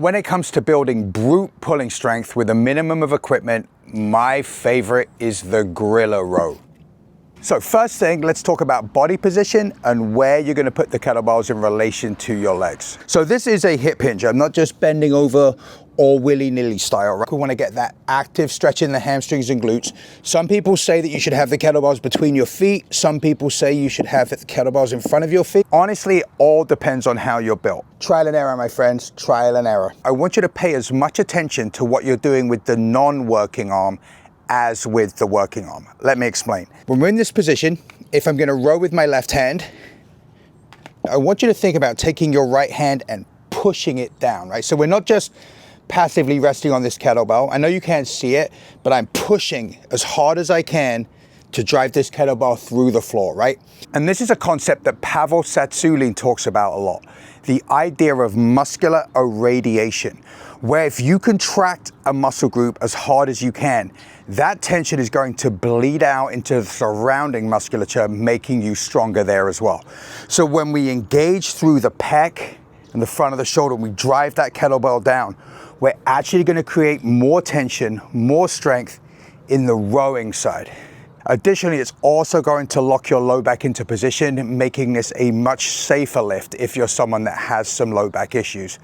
When it comes to building brute pulling strength with a minimum of equipment, my favorite is the gorilla row. So first thing, let's talk about body position and where you're going to put the kettlebells in relation to your legs. So this is a hip hinge. I'm not just bending over or willy-nilly style. Right? We want to get that active stretch in the hamstrings and glutes. Some people say that you should have the kettlebells between your feet. Some people say you should have the kettlebells in front of your feet. Honestly, it all depends on how you're built. Trial and error, my friends, trial and error. I want you to pay as much attention to what you're doing with the non-working arm as with the working arm. Let me explain. When we're in this position, if I'm gonna row with my left hand, I want you to think about taking your right hand and pushing it down, right? So we're not just passively resting on this kettlebell. I know you can't see it, but I'm pushing as hard as I can to drive this kettlebell through the floor, right? And this is a concept that Pavel-approved talks about a lot. The idea of muscular irradiation, where if you contract a muscle group as hard as you can, that tension is going to bleed out into the surrounding musculature, making you stronger there as well. So when we engage through the pec and the front of the shoulder, we drive that kettlebell down, we're actually going to create more tension, more strength in the rowing side. Additionally, it's also going to lock your low back into position, making this a much safer lift if you're someone that has some low back issues.